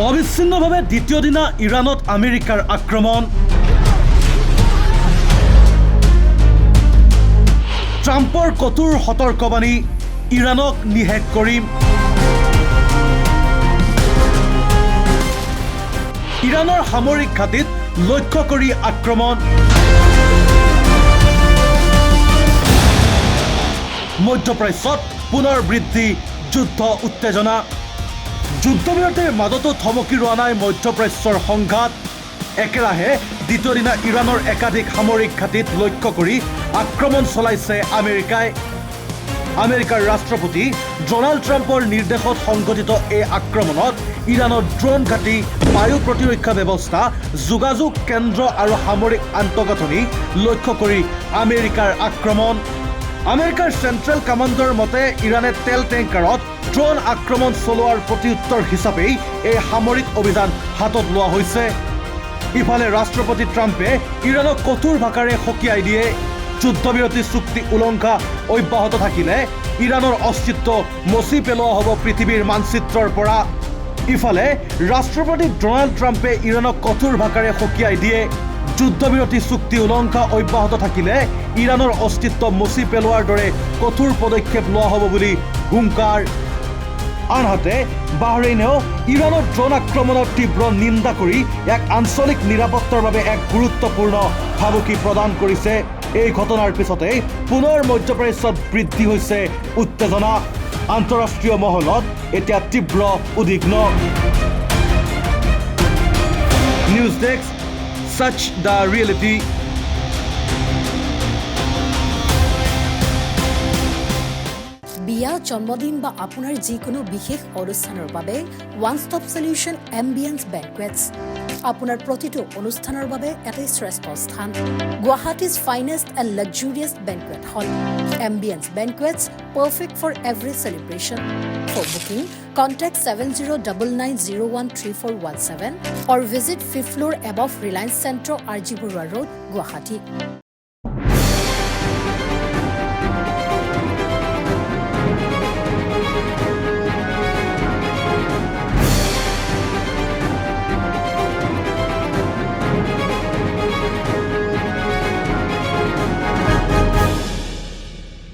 অবিচ্ছিন্নভাৱে দ্বিতীয় দিনা ইৰাণত আমেৰিকাৰ আক্ৰমণ। ট্ৰাম্পৰ কঠোৰ সতৰ্কবাণী, ইৰাণক নিষেধ কৰিম। ইৰাণৰ সামৰিক ঘাটিত লক্ষ্য কৰি আক্ৰমণ। মধ্যপ্ৰাচ্যত পুনৰ বৃদ্ধি যুদ্ধ উত্তেজনা। যুদ্ধবিৰতিৰ মাজতো থমকি ৰোৱা নাই মধ্যপ্ৰাচ্যৰ সংঘাত। একেৰাহে দ্বিতীয় দিনা ইৰাণৰ একাধিক সামৰিক ঘাটিত লক্ষ্য কৰি আক্ৰমণ চলাইছে আমেৰিকাই। আমেৰিকাৰ ৰাষ্ট্ৰপতি ডনাল্ড ট্ৰাম্পৰ নিৰ্দেশত সংঘটিত এই আক্ৰমণত ইৰাণৰ ড্ৰোন ঘাটি, বায়ু প্ৰতিৰক্ষা ব্যৱস্থা, যোগাযোগ কেন্দ্ৰ আৰু সামৰিক আন্তঃগাঁথনি লক্ষ্য কৰি আমেৰিকাৰ আক্ৰমণ। আমেৰিকাৰ চেণ্ট্ৰেল কামাণ্ডৰ মতে ইৰাণে তেল টেংকাৰত ড্ৰোন আক্ৰমণ চলোৱাৰ প্ৰত্যুত্তৰ হিচাপেই এই সামৰিক অভিযান হাতত লোৱা হৈছে। ইফালে ৰাষ্ট্ৰপতি ট্ৰাম্পে ইৰাণক কঠোৰ ভাষাৰে সকীয়াই দিয়ে। যুদ্ধবিৰতি চুক্তি উলংঘা অব্যাহত থাকিলে ইৰাণৰ অস্তিত্ব মচি পেলোৱা হ'ব পৃথিৱীৰ মানচিত্ৰৰ পৰা। ইফালে ৰাষ্ট্ৰপতি ডনাল্ড ট্ৰাম্পে ইৰাণক কঠোৰ ভাষাৰে সকীয়াই দিয়ে। যুদ্ধবিৰতি চুক্তি উলংঘা অব্যাহত থাকিলে ইৰাণৰ অস্তিত্ব মচি পেলোৱাৰ দৰে কঠোৰ পদক্ষেপ লোৱা হ'ব বুলি হুংকাৰ। আনহাতে বাহৰেইনেও ইৰাণৰ ড্ৰোন আক্ৰমণৰ তীব্ৰ নিন্দা কৰি এক আঞ্চলিক নিৰাপত্তাৰ বাবে এক গুৰুত্বপূৰ্ণ ভাবুকি প্ৰদান কৰিছে। এই ঘটনাৰ পিছতেই পুনৰ মধ্যপ্ৰাচ্যত বৃদ্ধি হৈছে উত্তেজনা। আন্তঃৰাষ্ট্ৰীয় মহলত এতিয়া তীব্ৰ উদ্বিগ্ন। News desk, Sach the reality. বিয়া, জন্মদিন বা আপোনাৰ যিকোনো বিশেষ অনুষ্ঠানৰ বাবে one stop solution ambience banquets. আপোনাৰ প্ৰতিটো অনুষ্ঠানৰ বাবে এটাই শ্ৰেষ্ঠ স্থান। Guwahati's finest and luxurious banquet hall. Ambience banquets, perfect for every celebration. For booking, contact 7099013417 or visit 5th floor above Reliance Centro, RG Burwa Road, Guwahati.